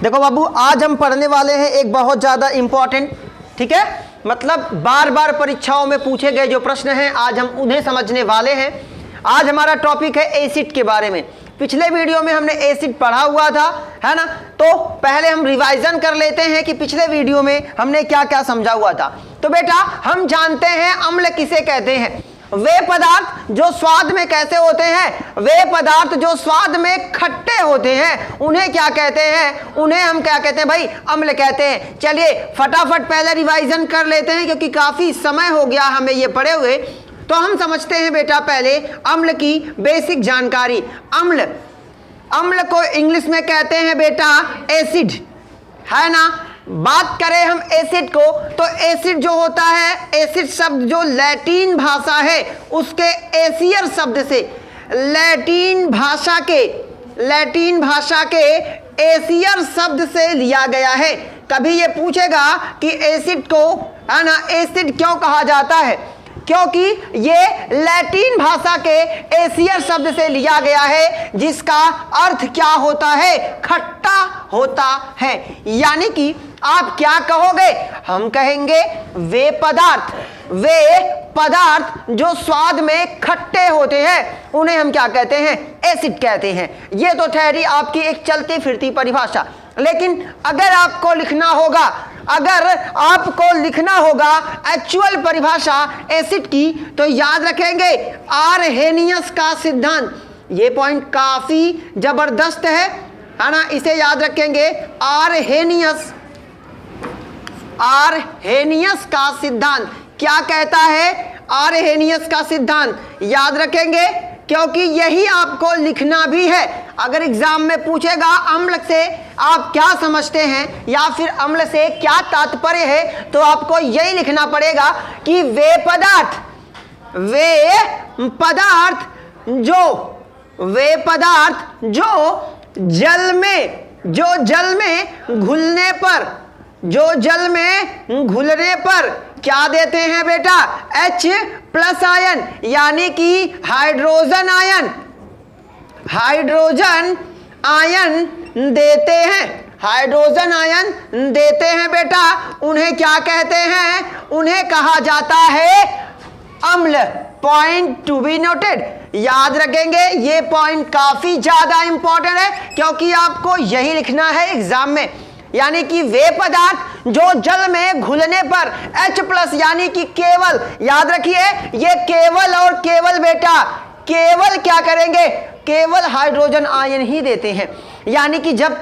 देखो बाबू, आज हम पढ़ने वाले हैं एक बहुत ज़्यादा इम्पॉर्टेंट, ठीक है, मतलब बार बार परीक्षाओं में पूछे गए जो प्रश्न हैं आज हम उन्हें समझने वाले हैं। आज हमारा टॉपिक है एसिड के बारे में। पिछले वीडियो में हमने एसिड पढ़ा हुआ था, है ना, तो पहले हम रिवाइजन कर लेते हैं कि पिछले वीडियो में हमने क्या क्या समझा हुआ था। तो बेटा हम जानते हैं अम्ल किसे कहते हैं। वे पदार्थ जो स्वाद में कैसे होते हैं, वे पदार्थ जो स्वाद में खट्टे होते हैं उन्हें क्या कहते हैं, उन्हें हम क्या कहते हैं भाई, अम्ल कहते हैं। चलिए फटाफट पहले रिवाइजन कर लेते हैं क्योंकि काफी समय हो गया हमें ये पढ़े हुए। तो हम समझते हैं बेटा पहले अम्ल की बेसिक जानकारी। अम्ल को इंग्लिश में कहते हैं बेटा एसिड, है ना। बात करें हम एसिड को तो एसिड जो होता है, एसिड शब्द जो लैटिन भाषा है उसके एसियर शब्द से, लैटिन भाषा के एसियर शब्द से लिया गया है। कभी ये पूछेगा कि एसिड को, है ना, एसिड क्यों कहा जाता है, क्योंकि ये लैटिन भाषा के एसियर शब्द से लिया गया है जिसका अर्थ क्या होता है, खट्टा होता है। यानी कि आप क्या कहोगे, हम कहेंगे वे पदार्थ जो स्वाद में खट्टे होते हैं उन्हें हम क्या कहते हैं, एसिड कहते हैं। ये तो ठहरी आपकी एक चलती फिरती परिभाषा। लेकिन अगर आपको लिखना होगा एक्चुअल परिभाषा एसिड की, तो याद रखेंगे आरहेनियस का सिद्धांत। ये पॉइंट काफी जबरदस्त है ना, इसे याद रखेंगे। आरहेनियस का सिद्धांत क्या कहता है, आरहेनियस का सिद्धांत याद रखेंगे क्योंकि यही आपको लिखना भी है। अगर एग्जाम में पूछेगा अम्ल से आप क्या समझते हैं या फिर अम्ल से क्या तात्पर्य है, तो आपको यही लिखना पड़ेगा कि वे पदार्थ जो जल में घुलने पर क्या देते हैं बेटा, H+ आयन, यानी कि हाइड्रोजन आयन देते हैं बेटा। उन्हें क्या कहते हैं, उन्हें कहा जाता है अम्ल। पॉइंट टू बी नोटेड, याद रखेंगे। ये पॉइंट काफी ज्यादा इंपॉर्टेंट है क्योंकि आपको यही लिखना है एग्जाम में। यानी कि वे पदार्थ जो जल में घुलने पर H+ यानी कि केवल, याद रखिए ये केवल और केवल बेटा, केवल क्या करेंगे, केवल हाइड्रोजन आयन ही देते हैं। यानी कि जब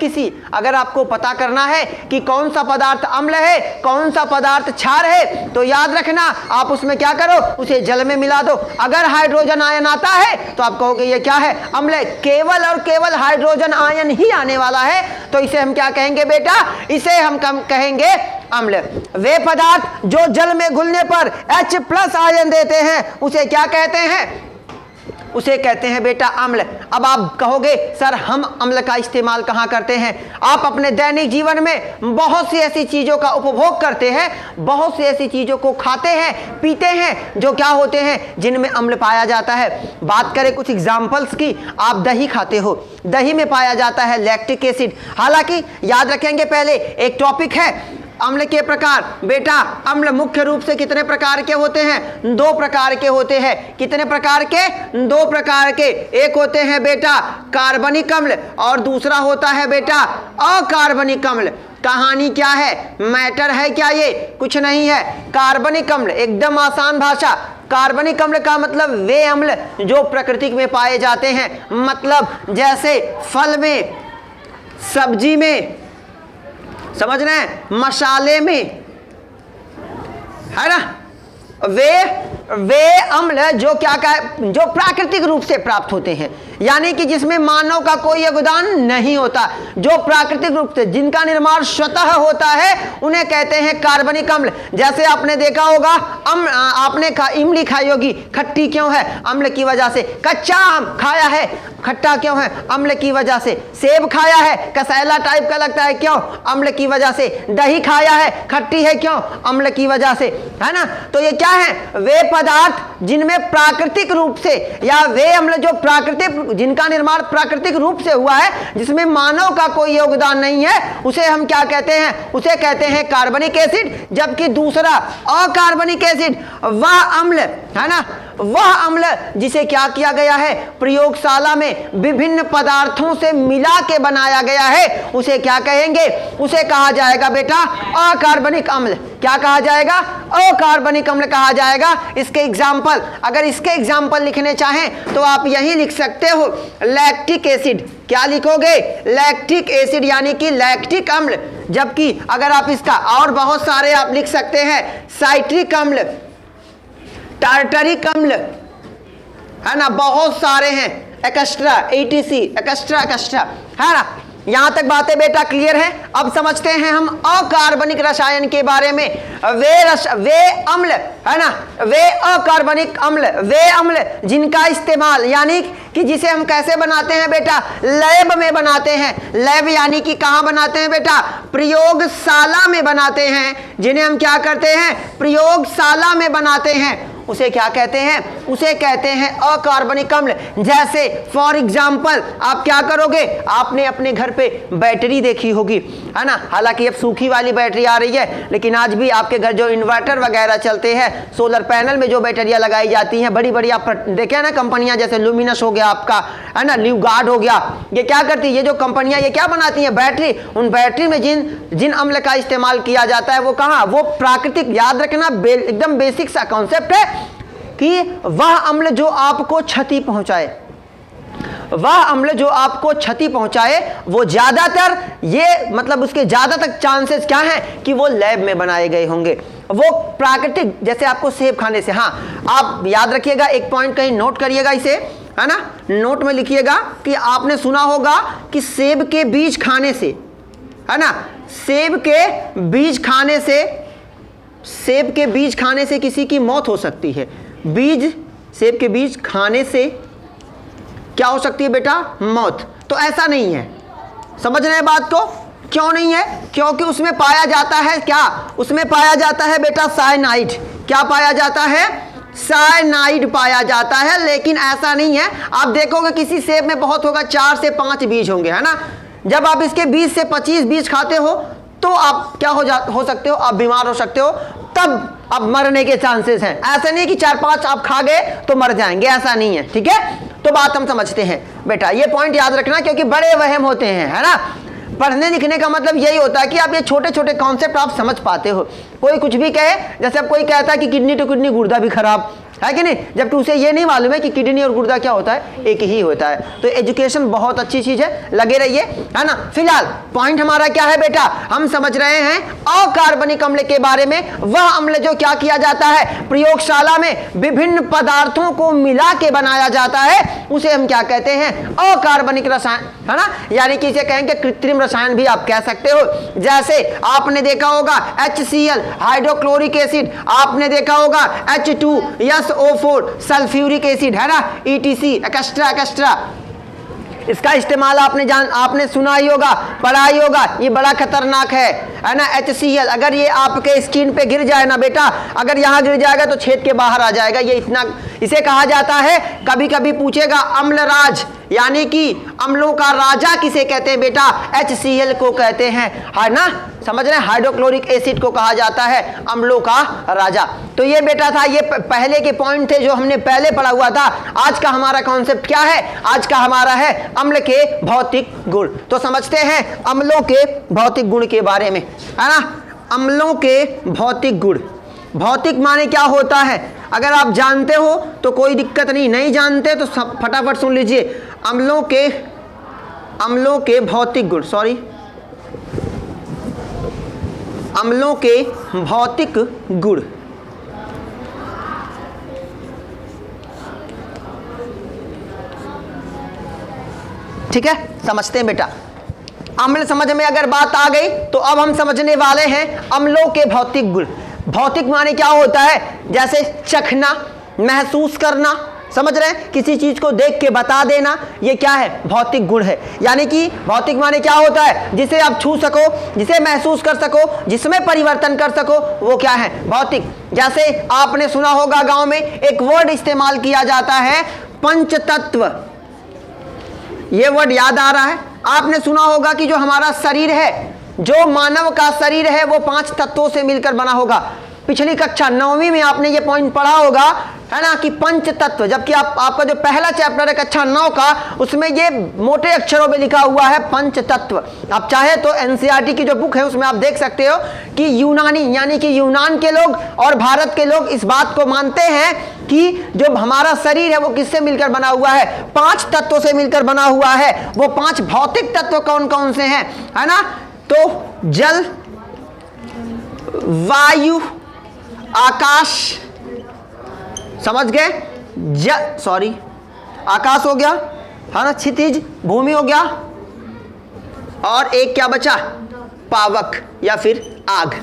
अगर आपको पता करना है कि कौन सा पदार्थ अम्ल है कौन सा पदार्थ क्षार है, तो याद रखना आप उसमें क्या करो, उसे जल में मिला दो। अगर हाइड्रोजन आयन आता है तो आप कहोगे ये क्या है, अम्ल है। केवल और केवल हाइड्रोजन आयन ही आने वाला है तो इसे हम क्या कहेंगे बेटा, इसे हम कहेंगे अम्ल। वे पदार्थ जो जल में घुलने पर H+ आयन देते हैं उसे क्या कहते हैं, उसे कहते हैं बेटा अम्ल। अब आप कहोगे सर हम अम्ल का इस्तेमाल कहाँ करते हैं। आप अपने दैनिक जीवन में बहुत सी ऐसी चीज़ों का उपभोग करते हैं, बहुत सी ऐसी चीज़ों को खाते हैं पीते हैं जो क्या होते हैं, जिनमें अम्ल पाया जाता है। बात करें कुछ एग्जाम्पल्स की, आप दही खाते हो, दही में पाया जाता है लैक्टिक एसिड। हालांकि याद रखेंगे पहले एक टॉपिक है अम्ल के प्रकार। बेटा अम्ल मुख्य रूप से कितने प्रकार के होते हैं, 2 प्रकार के होते हैं। कितने प्रकार के, 2 प्रकार के। एक होते हैं बेटा कार्बनिक अम्ल और दूसरा होता है बेटा अकार्बनिक अम्ल। कहानी क्या है, मैटर है क्या, ये कुछ नहीं है। कार्बनिक अम्ल एकदम आसान भाषा, कार्बनिक अम्ल का मतलब वे अम्ल जो प्रकृति में पाए जाते हैं, मतलब जैसे फल में, सब्जी में, समझ रहे हैं, मसाले में, है ना। वे अम्ल जो जो प्राकृतिक रूप से प्राप्त होते हैं, यानी कि जिसमें मानव का कोई योगदान नहीं होता, जो प्राकृतिक रूप से जिनका निर्माण स्वतः होता है उन्हें कहते हैं कार्बनिक अम्ल। जैसे आपने देखा होगा आपने इमली खाई होगी, खट्टी क्यों है, अम्ल की वजह से। कच्चा आम खाया है, खट्टा क्यों है, अम्ल की वजह से। सेब खाया है, कसैला टाइप का लगता है, क्यों, अम्ल की वजह से। दही खाया है, खट्टी है, क्यों, अम्ल की वजह से, है ना। तो ये क्या है, वे पदार्थ जिनमें प्राकृतिक रूप से, या वे अम्ल जो प्राकृतिक जिनका निर्माण प्राकृतिक रूप से हुआ है, जिसमें मानव का कोई योगदान नहीं है, उसे हम क्या कहते हैं? उसे कहते हैं कार्बनिक एसिड। जबकि दूसरा अकार्बनिक एसिड वह अम्ल है ना, वह अम्ल जिसे क्या किया गया है? प्रयोगशाला में विभिन्न पदार्थों से मिला के बनाया गया है, उसे क्या कहेंगे? उसे कहा जाएगा बेटा अकार्बनिक अम्ल। क्या कहा जाएगा? अकार्बनिक अम्ल कहा जाएगा। इसके एग्जाम्पल, अगर इसके एग्जाम्पल लिखने चाहें तो आप यही लिख सकते हो लैक्टिक एसिड। क्या लिखोगे? लैक्टिक एसिड यानी कि लैक्टिक अम्ल। जबकि अगर आप इसका और बहुत सारे आप लिख सकते हैं, साइट्रिक अम्ल, टार्टरिक अम्ल, है ना, बहुत सारे हैं, एक्स्ट्रा, एटीसी, एक्स्ट्रा है ना। यहां तक बातें बेटा क्लियर है? अब समझते हैं हम अकार्बनिक रसायन के बारे में। वे अम्ल है ना, वे अकार्बनिक अम्ल, वे अम्ल जिनका इस्तेमाल यानी कि जिसे हम कैसे बनाते हैं बेटा? लैब में बनाते हैं। लैब यानी कि कहां बनाते हैं बेटा? प्रयोगशाला में बनाते हैं। जिन्हें हम क्या करते हैं? प्रयोगशाला में बनाते हैं। उसे क्या कहते हैं? उसे कहते हैं अकार्बनिक अम्ल। जैसे फॉर एग्जाम्पल आप क्या करोगे? आपने अपने घर पे बैटरी देखी होगी, है ना। हालांकि अब सूखी वाली बैटरी आ रही है, लेकिन आज भी आपके घर जो इन्वर्टर वगैरह चलते हैं, सोलर पैनल में जो बैटरियां लगाई जाती हैं, बड़ी बड़ी आप देखें ना कंपनियां, जैसे लुमिनस हो गया आपका, है ना, ल्यू गार्ड हो गया, ये क्या करती है? ये जो कंपनियां ये क्या बनाती हैं? बैटरी। उन बैटरी में जिन अम्ल का इस्तेमाल किया जाता है वो कहाँ? वो प्राकृतिक। याद रखना, एकदम बेसिक सा कॉन्सेप्ट है कि वह अम्ल जो आपको क्षति पहुंचाए, वह अम्ल जो आपको क्षति पहुंचाए, वो ज्यादातर ये मतलब उसके ज्यादातर चांसेस क्या हैं कि वो लैब में बनाए गए होंगे। वो प्राकृतिक, जैसे आपको सेब खाने से, हाँ आप याद रखिएगा, एक पॉइंट कहीं नोट करिएगा इसे, है ना, नोट में लिखिएगा कि आपने सुना होगा कि सेब के बीज खाने से, है ना, सेब के बीज खाने से, सेब के बीज खाने से किसी की मौत हो सकती है। सेब के बीज खाने से क्या हो सकती है बेटा? मौत। तो ऐसा नहीं है, समझ रहे हैं बात को? क्यों नहीं है? क्योंकि उसमें पाया जाता है क्या? उसमें पाया जाता है बेटा साइनाइड। क्या पाया जाता है? साइनाइड पाया जाता है। लेकिन ऐसा नहीं है, आप देखोगे किसी सेब में बहुत होगा 4 से 5 बीज होंगे, है ना। जब आप इसके 20 से 25 बीज खाते हो तो आप क्या हो सकते हो? आप बीमार हो सकते हो, तब अब मरने के चांसेस हैं। ऐसा नहीं कि 4-5 आप खा गए तो मर जाएंगे, ऐसा नहीं है, ठीक है। तो बात हम समझते हैं बेटा, ये पॉइंट याद रखना, क्योंकि बड़े वहम होते हैं, है ना। पढ़ने लिखने का मतलब यही होता है कि आप ये छोटे छोटे कॉन्सेप्ट आप समझ पाते हो। कोई कुछ भी कहे, जैसे अब कोई कहता है कि किडनी टू किडनी गुर्दा भी खराब है कि नहीं, जबकि उसे ये नहीं मालूम है कि किडनी और गुर्दा क्या होता है? एक ही होता है। तो एजुकेशन बहुत अच्छी चीज है, लगे रहिए, है ना। फिलहाल पॉइंट हमारा क्या है बेटा? हम समझ रहे हैं अकार्बनिक अम्ल के बारे में। वह अम्ल जो क्या किया जाता है? प्रयोगशाला में विभिन्न पदार्थों को मिला के बनाया जाता है, उसे हम क्या कहते हैं? अकार्बनिक रसायन, है ना। यानी कि इसे कहेंगे कृत्रिम रसायन भी आप कह सकते हो। जैसे आपने देखा होगा HCl हाइड्रोक्लोरिक एसिड, आपने देखा होगा H2SO4 सल्फ्यूरिक एसिड, है ना, ETC, एक्स्ट्रा। इसका इस्तेमाल आपने सुना ही होगा, पढ़ा ही होगा, ये बड़ा खतरनाक है ना। HCl अगर ये आपके स्किन पे गिर जाए ना बेटा, अगर यहाँ गिर जाएगा तो छेद के बाहर आ जाएगा। ये इतना, इसे कहा जाता है, कभी कभी पूछेगा अम्लराज, यानी कि अम्लों का राजा किसे कहते हैं बेटा? HCl को कहते हैं, है ना, समझ रहे हैं। हाइड्रोक्लोरिक एसिड को कहा जाता है अम्लों का राजा। तो ये बेटा था, ये पहले के पॉइंट थे जो हमने पहले पढ़ा हुआ था। आज का हमारा कॉन्सेप्ट क्या है? आज का हमारा है अम्ल के भौतिक गुण। तो समझते हैं अम्लों के भौतिक गुण के बारे में, है ना। अम्लों के भौतिक गुण, भौतिक माने क्या होता है? अगर आप जानते हो तो कोई दिक्कत नहीं, नहीं जानते तो फटाफट सुन लीजिए। अम्लों के भौतिक गुण, सॉरी, अम्लों के भौतिक गुण। ठीक है, समझते हैं बेटा। अम्ल समझ में अगर बात आ गई तो अब हम समझने वाले हैं अम्लों के भौतिक गुण। भौतिक माने क्या होता है? जैसे चखना, महसूस करना, समझ रहे हैं, किसी चीज को देख के बता देना, ये क्या है? भौतिक गुण है। यानी कि भौतिक माने क्या होता है? जिसे आप छू सको, जिसे महसूस कर सको, जिसमें परिवर्तन कर सको, वो क्या है? भौतिक। जैसे आपने सुना होगा गांव में एक वर्ड इस्तेमाल किया जाता है पंचतत्व, ये वर्ड याद आ रहा है? आपने सुना होगा कि जो हमारा शरीर है, जो मानव का शरीर है, वो 5 तत्वों से मिलकर बना होगा। पिछली कक्षा 9वीं में आपने ये पॉइंट पढ़ा होगा, है ना, कि पंच तत्व, जबकि आपका जो पहला चैप्टर है कक्षा 9 का, उसमें ये मोटे अक्षरों में लिखा हुआ है पंच तत्व। आप चाहे तो एनसीईआरटी की जो बुक है उसमें आप देख सकते हो कि यूनानी यानी कि यूनान के लोग और भारत के लोग इस बात को मानते हैं कि जो हमारा शरीर है वो किससे मिलकर बना हुआ है? 5 तत्वों से मिलकर बना हुआ है। वो 5 भौतिक तत्व कौन कौन से हैं, है ना? तो जल, वायु, आकाश, समझ गए? आकाश हो गया, है ना, क्षितिज, भूमि हो गया, और एक क्या बचा? पावक या फिर आग।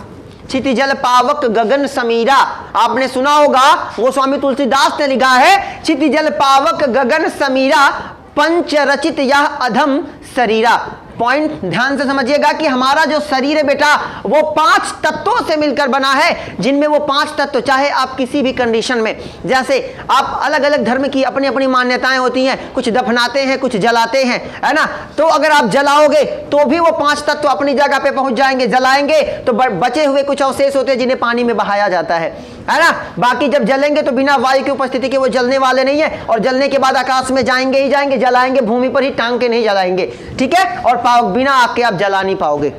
क्षितिज, जल, पावक, गगन, समीरा। आपने सुना होगा, वो स्वामी तुलसीदास ने लिखा है, क्षितिज, जल, पावक, गगन, समीरा, पंच रचित यह अधम शरीरा। पॉइंट ध्यान से समझिएगा कि हमारा जो शरीर है बेटा, वो 5 तत्वों से मिलकर बना है, जिनमें वो 5 तत्व, चाहे आप किसी भी कंडीशन में, जैसे आप अलग अलग धर्म की अपनी अपनी मान्यताएं होती हैं, कुछ दफनाते हैं, कुछ जलाते हैं, है ना? तो अगर आप जलाओगे तो भी वो 5 तत्व अपनी जगह पे पहुंच जाएंगे। जलाएंगे तो बचे हुए कुछ अवशेष होते हैं जिन्हें पानी में बहाया जाता है ना? बाकी जब जलेंगे तो बिना वायु की उपस्थिति के वो जलने वाले नहीं है, और जलने के बाद आकाश में जाएंगे ही जाएंगे, जलाएंगे भूमि पर ही, टांग के नहीं जलाएंगे, ठीक है? और बिना आग के आप जला नहीं पाओगे।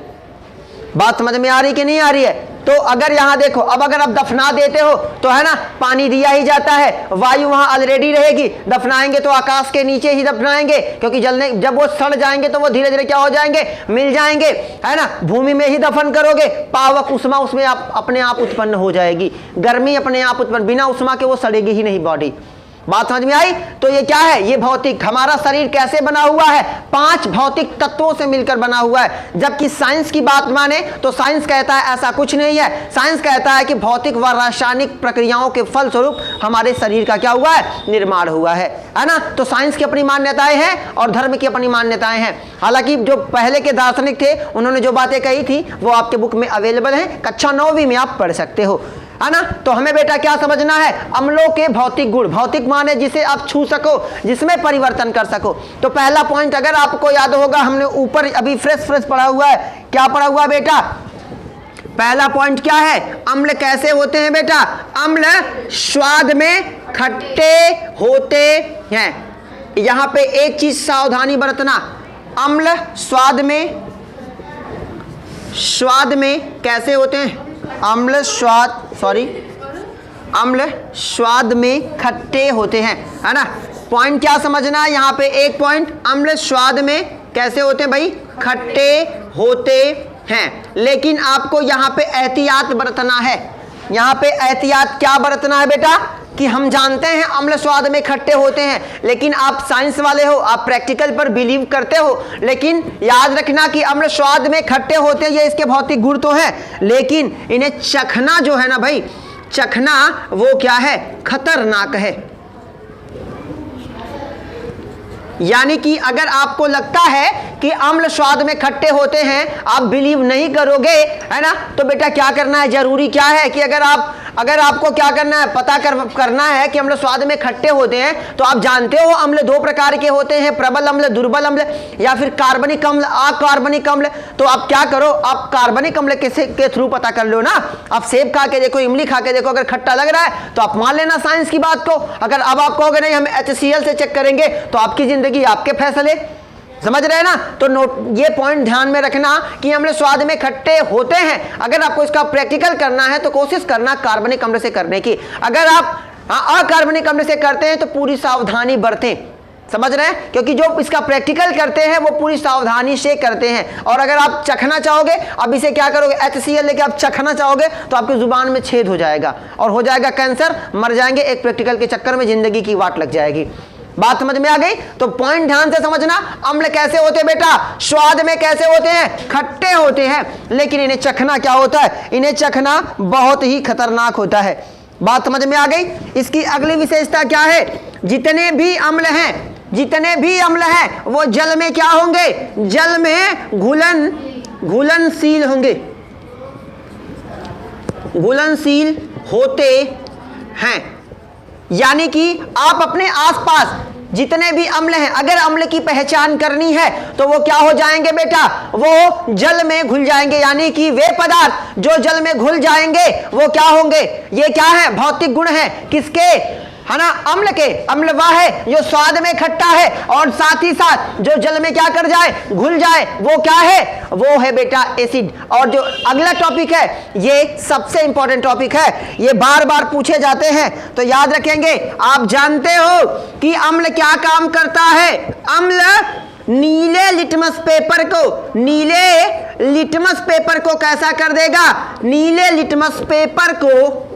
बात समझ में आ रही कि नहीं आ रही है? तो अगर यहां देखो, अब अगर आप दफना देते हो तो, है ना, पानी दिया ही जाता है, वायु वहां ऑलरेडी रहेगी। दफनाएंगे तो आकाश के नीचे ही दफनाएंगे, क्योंकि जलने जब वो सड़ जाएंगे तो वो धीरे धीरे क्या हो जाएंगे? मिल जाएंगे, है ना? भूमि में ही दफन करोगे, पावक, उष्मा उसमें अपने आप उत्पन्न हो जाएगी, गर्मी अपने आप उत्पन्न, बिना उष्मा के वो सड़ेगी ही नहीं बॉडी। बात समझ में आई? तो ये क्या है? ये भौतिक, हमारा शरीर कैसे बना हुआ है? 5 भौतिक तत्वों से मिलकर बना हुआ है। जबकि साइंस की बात माने तो साइंस कहता है ऐसा कुछ नहीं है। साइंस कहता है कि भौतिक व रासायनिक प्रक्रियाओं के फलस्वरूप हमारे शरीर का क्या हुआ है? निर्माण हुआ है ना? तो साइंस की अपनी मान्यताएं हैं और धर्म की अपनी मान्यताएं हैं। हालांकि जो पहले के दार्शनिक थे उन्होंने जो बातें कही थी वो आपके बुक में अवेलेबल है, कक्षा 9वीं में आप पढ़ सकते हो, है ना? तो हमें बेटा क्या समझना है? अम्लों के भौतिक गुण। भौतिक माने जिसे आप छू सको, जिसमें परिवर्तन कर सको। तो पहला पॉइंट अगर आपको याद होगा, हमने ऊपर अभी फ्रेश पढ़ा हुआ है। क्या पढ़ा हुआ बेटा? पहला पॉइंट क्या है? अम्ल कैसे होते हैं बेटा? अम्ल स्वाद में खट्टे होते हैं। यहां पे एक चीज सावधानी बरतना, अम्ल स्वाद में कैसे होते हैं? अम्ल स्वाद में खट्टे होते हैं, है ना? पॉइंट क्या समझना है यहाँ पे? एक पॉइंट, अम्ल स्वाद में कैसे होते हैं भाई? खट्टे होते हैं। लेकिन आपको यहाँ पे एहतियात बरतना है। यहाँ पे एहतियात क्या बरतना है बेटा? कि हम जानते हैं अम्ल स्वाद में खट्टे होते हैं, लेकिन आप साइंस वाले हो, आप प्रैक्टिकल पर बिलीव करते हो, लेकिन याद रखना कि अम्ल स्वाद में खट्टे होते हैं, ये इसके भौतिक गुण तो है, लेकिन इन्हें चखना जो है ना भाई, चखना वो क्या है? खतरनाक है। यानी कि अगर आपको लगता है कि अम्ल स्वाद में खट्टे होते हैं, आप बिलीव नहीं करोगे, है ना? तो बेटा क्या करना है? जरूरी क्या है कि अगर आपको क्या करना है? पता करना है कि अम्ल स्वाद में खट्टे होते हैं, तो आप जानते हो अम्ल 2 प्रकार के होते हैं, प्रबल अम्ल, दुर्बल अम्ल, या फिर कार्बनिक अम्ल, अकार्बनिक अम्ल। तो आप क्या करो? आप कार्बनिक अम्ल के थ्रू पता कर लो ना। आप सेब खा के देखो, इमली खा के देखो, अगर खट्टा लग रहा है तो आप मान लेना साइंस की बात को। अगर अब आप कहोगे नहीं हम HCl से चेक करेंगे, तो आपकी जिंदगी, आपके फैसले, समझ रहे हैं ना? तो ये पॉइंट ध्यान में रखना कि अम्ल स्वाद में खट्टे होते हैं। अगर आपको इसका प्रैक्टिकल करना है तो कोशिश करना कार्बनिक अम्ल से करने की। अगर आप अकार्बनिक अम्ल से करते हैं तो पूरी सावधानी बरतें, समझ रहे हैं? क्योंकि जो इसका प्रैक्टिकल करते हैं वो पूरी सावधानी से करते हैं। और अगर आप चखना चाहोगे, अब इसे क्या करोगे? HCl लेके आप चखना चाहोगे तो आपकी जुबान में छेद हो जाएगा और हो जाएगा कैंसर, मर जाएंगे। एक प्रैक्टिकल के चक्कर में जिंदगी की वाट लग जाएगी। बात समझ में आ गई? तो पॉइंट ध्यान से समझना, अम्ल कैसे होते हैं बेटा? स्वाद में कैसे होते हैं? खट्टे होते हैं। लेकिन इन्हें चखना क्या होता है? इन्हें चखना बहुत ही खतरनाक होता है। बात समझ में आ गई? इसकी अगली विशेषता क्या है? जितने भी अम्ल हैं वो जल में क्या होंगे? जल में घुलनशील होंगे, घुलनशील होते हैं। यानी कि आप अपने आसपास जितने भी अम्ल हैं, अगर अम्ल की पहचान करनी है तो वो क्या हो जाएंगे बेटा, वो जल में घुल जाएंगे, यानी कि वे पदार्थ जो जल में घुल जाएंगे वो क्या होंगे, ये क्या है, भौतिक गुण है किसके, है ना, अम्ल के। अम्ल वह है जो स्वाद में खट्टा है और साथ ही साथ जो जल में क्या कर जाए, घुल जाए, वो क्या है, वो है बेटा एसिड। और जो अगला टॉपिक है ये सबसे इंपॉर्टेंट टॉपिक है, ये बार बार पूछे जाते हैं तो याद रखेंगे। आप जानते हो कि अम्ल क्या काम करता है, अम्ल नीले लिटमस पेपर को, नीले लिटमस पेपर को कैसा कर देगा, नीले लिटमस पेपर को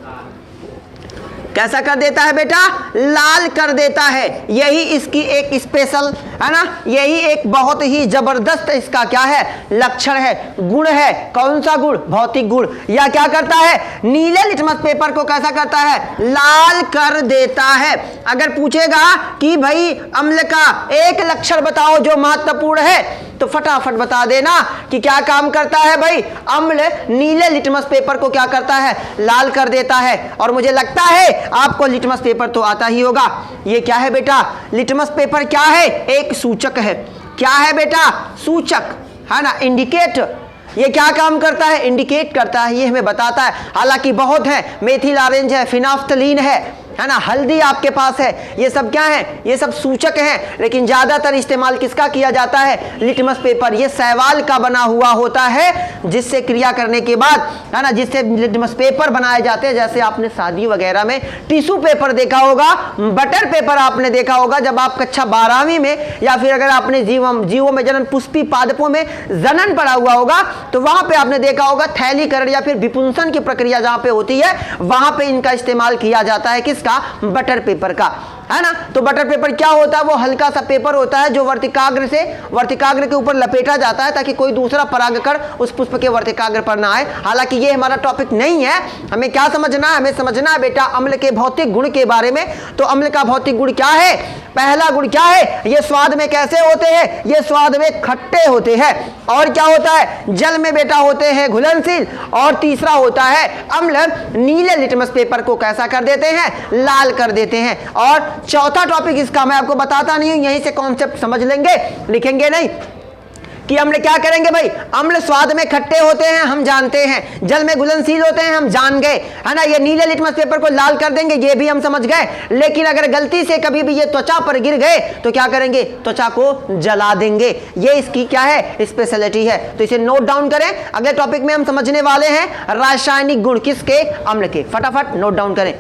कैसा कर देता है बेटा, लाल कर देता है। यही इसकी एक स्पेशल, है ना, यही एक बहुत ही जबरदस्त इसका क्या है, लक्षण है, गुण है। कौन सा गुण, भौतिक गुण। या क्या करता है, नीले लिटमस पेपर को कैसा करता है, लाल कर देता है। अगर पूछेगा कि भाई अम्ल का एक लक्षण बताओ जो महत्वपूर्ण है, तो फटाफट बता देना कि क्या काम करता है भाई, अम्ल नीले लिटमस पेपर को क्या करता है, लाल कर देता है। और मुझे लगता है आपको लिटमस पेपर तो आता ही होगा। ये क्या है बेटा, लिटमस पेपर क्या है, एक सूचक है। क्या है बेटा, सूचक, है ना, इंडिकेट। ये क्या काम करता है, इंडिकेट करता है, ये हमें बताता है। हालांकि बहुत है, मेथिल ऑरेंज है, फिनाफ्थलीन है ना, हल्दी आपके पास है, ये सब क्या है, ये सब सूचक हैं। लेकिन ज्यादातर इस्तेमाल किसका किया जाता है, लिटमस पेपर। ये शैवाल का बना हुआ होता है जिससे क्रिया करने के बाद, है ना, जिससे लिटमस पेपर बनाए जाते हैं। जैसे आपने शादी वगैरह में टिश्यू पेपर देखा होगा, बटर पेपर आपने देखा होगा जब आप कक्षा 12वीं में, या फिर अगर आपने जीवों में जनन पुष्पी पादपों में जनन पढ़ा हुआ होगा तो वहां पे आपने देखा होगा थैलीकरण या फिर विपुंसन की प्रक्रिया जहां पे होती है, वहां पे इनका इस्तेमाल किया जाता है। किसका, बटर पेपर का, है ना। तो बटर पेपर क्या होता है, वो हल्का सा पेपर होता है जो वर्तिकाग्र के ऊपर लपेटा जाता है ताकि कोई दूसरा परागकण उस पुष्प के वर्तिकाग्र पर ना आए। हालांकि ये हमारा टॉपिक नहीं है। हमें क्या समझना है, हमें समझना है बेटा अम्ल के भौतिक गुण के बारे में। तो अम्ल का भौतिक गुण क्या है, पहला गुण क्या है, ये स्वाद में कैसे होते हैं, ये स्वाद में खट्टे होते हैं। और क्या होता है, जल में बेटा होते हैं घुलनशील। और तीसरा होता है अम्ल नीले लिटमस पेपर को कैसा कर देते हैं, लाल कर देते हैं। और चौथा टॉपिक इसका मैं आपको बताता नहीं हूं, यहीं से कॉन्सेप्ट समझ लेंगे, लिखेंगे नहीं कि अम्ल क्या करेंगे भाई, अम्ल स्वाद में खट्टे होते हैं हम जानते हैं, जल में घुलनशील होते हैं हम जान गए, है ना। ये नीले लिटमस पेपर को लाल कर देंगे ये भी हम समझ गए। लेकिन अगर गलती से कभी भी ये त्वचा पर गिर गए तो क्या करेंगे, त्वचा को जला देंगे। ये इसकी क्या है, स्पेशलिटी है। तो इसे नोट डाउन करें। अगले टॉपिक में हम समझने वाले हैं रासायनिक गुण किसके, अम्ल के। फटाफट नोट डाउन करें।